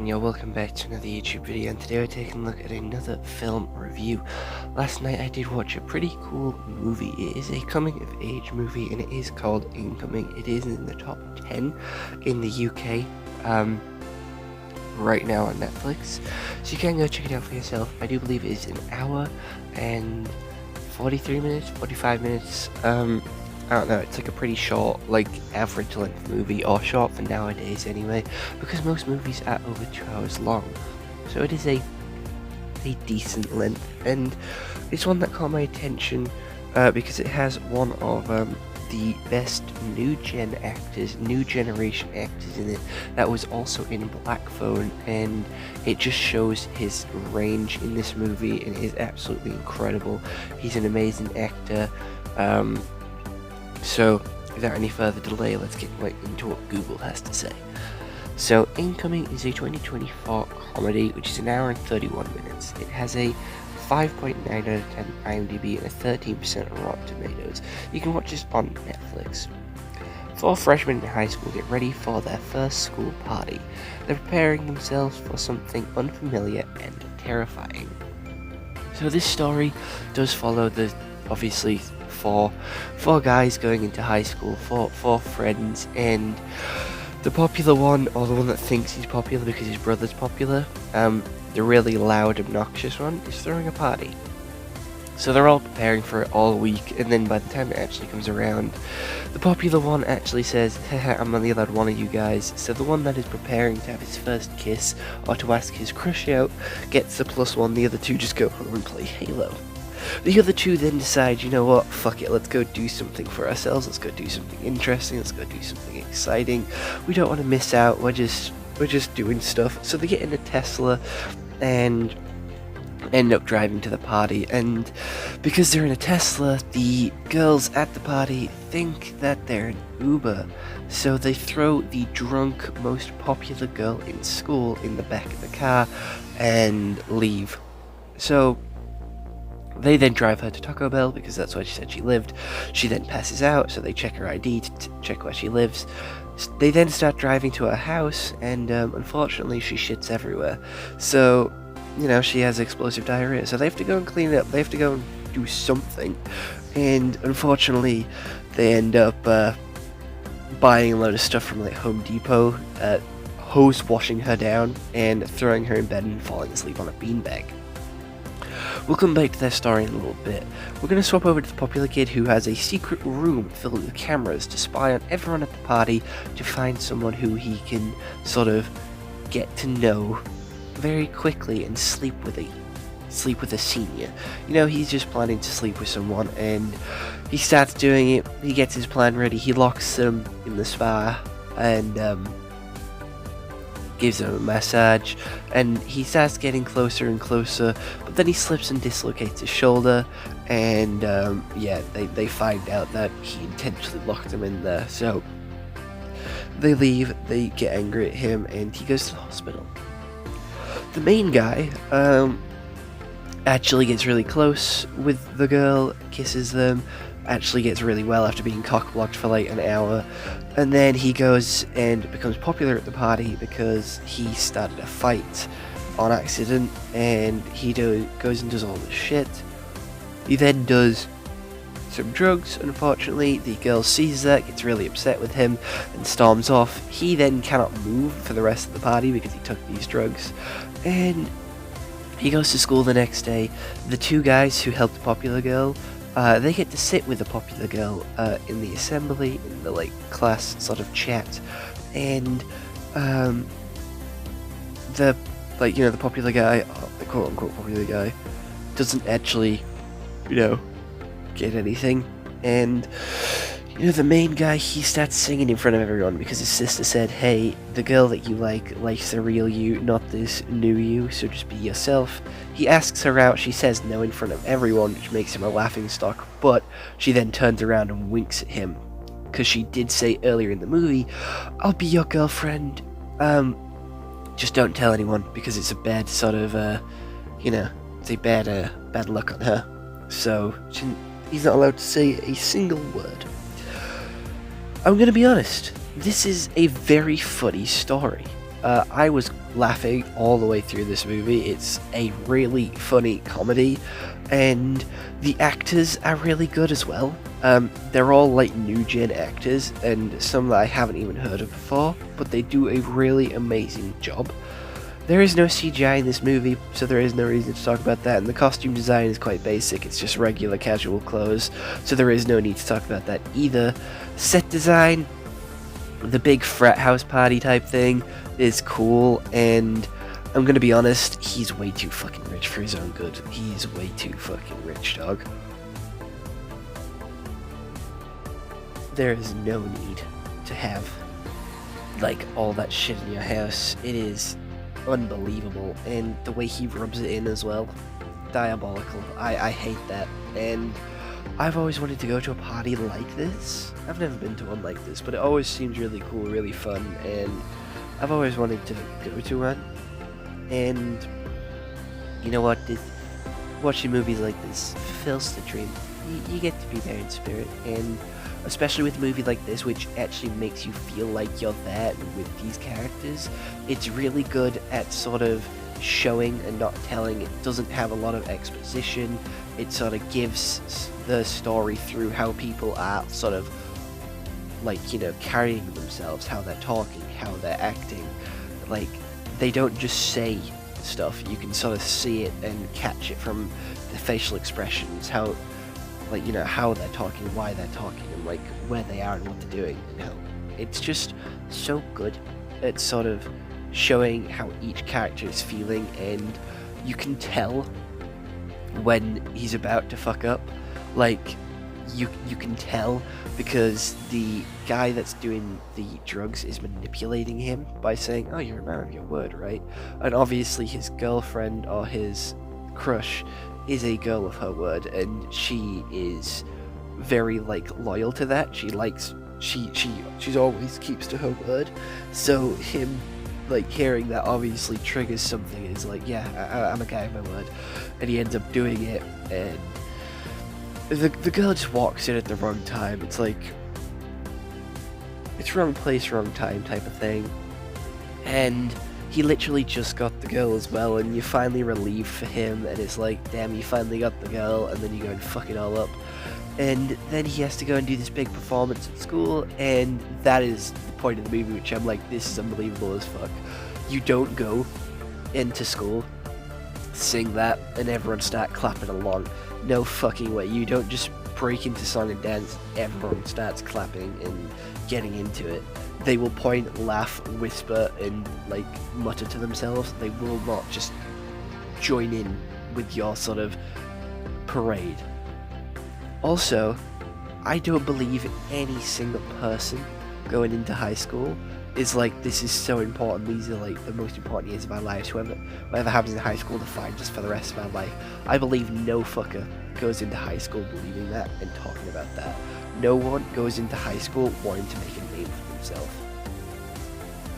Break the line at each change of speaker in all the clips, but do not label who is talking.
and welcome back to another YouTube video, and today we're taking a look at another film review. Last night I did watch a pretty cool movie. It is a coming of age movie and it is called Incoming. It is in the top 10 in the UK right now on Netflix, so you can go check it out for yourself. I do believe it is an hour and 43 minutes, 45 minutes. I don't know, it's like a pretty short, like average length movie, or short for nowadays anyway, because most movies are over 2 hours long. So it is a decent length, and it's one that caught my attention because it has one of the best new generation actors in it that was also in Black Phone, and it just shows his range in this movie, and it is absolutely incredible. He's an amazing actor. So, without any further delay, let's get right into what Google has to say. So, Incoming is a 2024 comedy, which is an hour and 31 minutes. It has a 5.9 out of 10 IMDb and a 13% on Rotten Tomatoes. You can watch this on Netflix. 4 freshmen in high school get ready for their first school party. They're preparing themselves for something unfamiliar and terrifying. So this story does follow the, obviously, four guys going into high school, four friends, and the popular one, or the one that thinks he's popular because his brother's popular, the really loud, obnoxious one, is throwing a party. So they're all preparing for it all week, and then by the time it actually comes around, the popular one actually says, haha, I'm only allowed one of you guys. So the one that is preparing to have his first kiss, or to ask his crush out, gets the +1, the other two just go home and play Halo. The other two then decide, you know what, fuck it, let's go do something for ourselves, let's go do something interesting, let's go do something exciting. We don't want to miss out, we're just doing stuff. So they get in a Tesla and end up driving to the party, and because they're in a Tesla, the girls at the party think that they're an Uber. So they throw the drunk, most popular girl in school in the back of the car and leave. So they then drive her to Taco Bell because that's where she said she lived. She then passes out, so they check her ID to check where she lives. They then start driving to her house, and unfortunately she shits everywhere. So, you know, she has explosive diarrhea, so they have to go and clean it up. They have to go and do something, and unfortunately they end up buying a load of stuff from like Home Depot, hose washing her down, and throwing her in bed and falling asleep on a beanbag. We'll come back to their story in a little bit. We're going to swap over to the popular kid who has a secret room filled with cameras to spy on everyone at the party to find someone who he can sort of get to know very quickly and sleep with a senior. You know, he's just planning to sleep with someone, and he starts doing it. He gets his plan ready. He locks them in the spa and gives him a massage, and he starts getting closer and closer, but then he slips and dislocates his shoulder, and yeah, they find out that he intentionally locked them in there. So they leave, they get angry at him, and he goes to the hospital. The main guy actually gets really close with the girl, kisses them, actually gets really well after being cock-blocked for like an hour, and then he goes and becomes popular at the party because he started a fight on accident, and he goes and does all this shit. He then does some drugs. Unfortunately, the girl sees that, gets really upset with him, and storms off. He then cannot move for the rest of the party because he took these drugs, and he goes to school the next day. The two guys who helped the popular girl, they get to sit with the popular girl in the assembly, in the like class sort of chat, and the the popular guy, the quote unquote popular guy, doesn't actually, you know, get anything, and you know, the main guy, he starts singing in front of everyone because his sister said, hey, the girl that you likes the real you, not this new you, so just be yourself. He asks her out, she says no in front of everyone, which makes him a laughingstock, but she then turns around and winks at him, because she did say earlier in the movie, I'll be your girlfriend, just don't tell anyone, because it's a bad sort of, you know, it's a bad luck on her. So, he's not allowed to say a single word. I'm gonna be honest, this is a very funny story. I was laughing all the way through this movie. It's a really funny comedy, and the actors are really good as well. They're all like new gen actors, and some that I haven't even heard of before, but they do a really amazing job. There is no CGI in this movie, so there is no reason to talk about that, and the costume design is quite basic. It's just regular casual clothes, so there is no need to talk about that either. Set design, the big frat house party type thing is cool, and I'm gonna be honest, he's way too fucking rich for his own good. He's way too fucking rich, dog. There is no need to have, like, all that shit in your house. It is unbelievable, and the way he rubs it in as well, diabolical. I hate that, and I've always wanted to go to a party like this. I've never been to one like this, but it always seems really cool, really fun, and I've always wanted to go to one. And you know what? Watching movies like this fulfills the dream. You get to be there in spirit, and especially with a movie like this, which actually makes you feel like you're there with these characters. It's really good at sort of showing and not telling. It doesn't have a lot of exposition. It sort of gives the story through how people are sort of, like, you know, carrying themselves, how they're talking, how they're acting. Like, they don't just say stuff, you can sort of see it and catch it from the facial expressions, how, like, you know, how they're talking, why they're talking, and like where they are and what they're doing, and how it's just so good at sort of showing how each character is feeling, and you can tell when he's about to fuck up. Like, you can tell because the guy that's doing the drugs is manipulating him by saying, "Oh, you're a man of your word, right?" And obviously his girlfriend or his crush is a girl of her word, and she is very, like, loyal to that. She likes she's always keeps to her word. So him, like, hearing that obviously triggers something. Is like, yeah, I'm a guy of my word, and he ends up doing it, and the girl just walks in at the wrong time. It's like, it's wrong place, wrong time type of thing. And he literally just got the girl as well, and you're finally relieved for him, and it's like, damn, you finally got the girl, and then you go and fuck it all up. And then he has to go and do this big performance at school, and that is the point of the movie, which I'm like, this is unbelievable as fuck. You don't go into school, sing that, and everyone start clapping along. No fucking way. You don't just break into song and dance, everyone starts clapping and getting into it. They will point, laugh, whisper, and, like, mutter to themselves. They will not just join in with your sort of parade. Also, I don't believe any single person going into high school is like, this is so important, these are like the most important years of our lives, whatever happens in high school defines us for the rest of our life. I believe no fucker goes into high school believing that and talking about that. No one goes into high school wanting to make a name for themselves.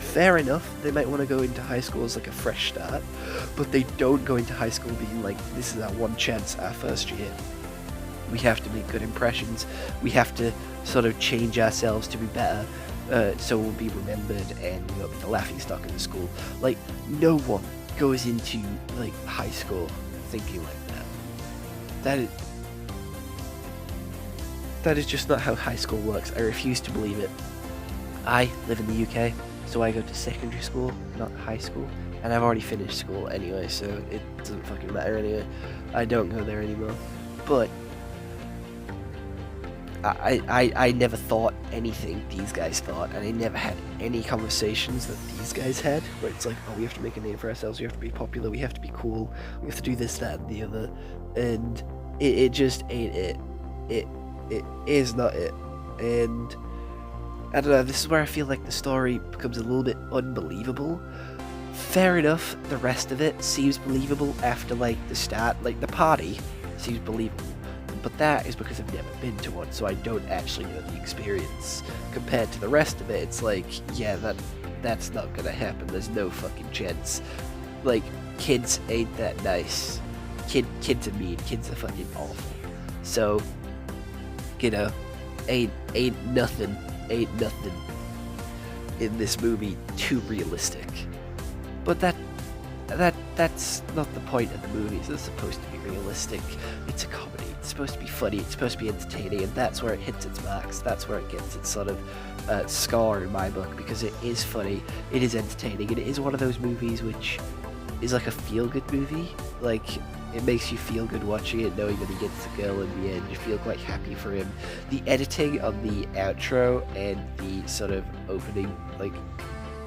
Fair enough, they might want to go into high school as like a fresh start, but they don't go into high school being like, this is our one chance, our first year. We have to make good impressions, we have to sort of change ourselves to be better, so we'll be remembered and we won't be the laughing stock in the school. Like, no one goes into, like, high school thinking like that. That is just not how high school works. I refuse to believe it. I live in the UK, so I go to secondary school, not high school, and I've already finished school anyway, so it doesn't fucking matter anyway. I don't go there anymore. But I never thought anything these guys thought, and I never had any conversations that these guys had, where it's like, oh, we have to make a name for ourselves, we have to be popular, we have to be cool, we have to do this, that, and the other, and it just ain't it. It is not it. And I don't know, this is where I feel like the story becomes a little bit unbelievable. Fair enough, the rest of it seems believable after, like, the start, like, the party seems believable. But that is because I've never been to one, so I don't actually know the experience. Compared to the rest of it, it's like, yeah, that's not gonna happen. There's no fucking chance. Like, kids ain't that nice. Kids are mean. Kids are fucking awful. So, you know, ain't nothing in this movie too realistic. But that's not the point of the movies. It's supposed to be realistic. It's a comedy. It's supposed to be funny. It's supposed to be entertaining, and that's where it hits its max. That's where it gets its sort of score in my book, because it is funny, it is entertaining, and it is one of those movies which is like a feel-good movie. Like, it makes you feel good watching it, knowing that he gets the girl in the end. You feel quite happy for him. The editing on the outro and the sort of opening, like,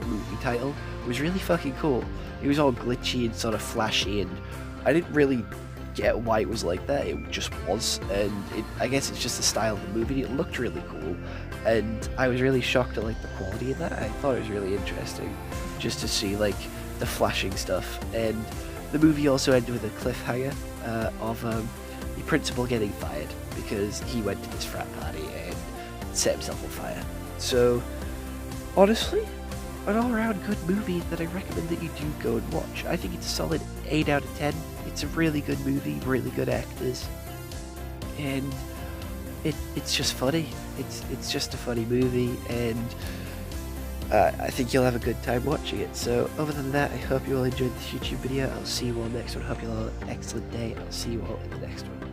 movie title was really fucking cool. It was all glitchy and sort of flashy, and I didn't really get why it was like that. It just was, and I guess it's just the style of the movie. It looked really cool, and I was really shocked at like the quality of that. I thought it was really interesting just to see like the flashing stuff. And the movie also ended with a cliffhanger of the principal getting fired because he went to this frat party and set himself on fire. So honestly, an all-around good movie that I recommend that you do go and watch. I think it's a solid 8 out of 10. It's a really good movie, really good actors, and it's just funny. It's just a funny movie, and I think you'll have a good time watching it. So other than that, I hope you all enjoyed this YouTube video. I'll see you all next one. Hope you all have an excellent day, and I'll see you all in the next one.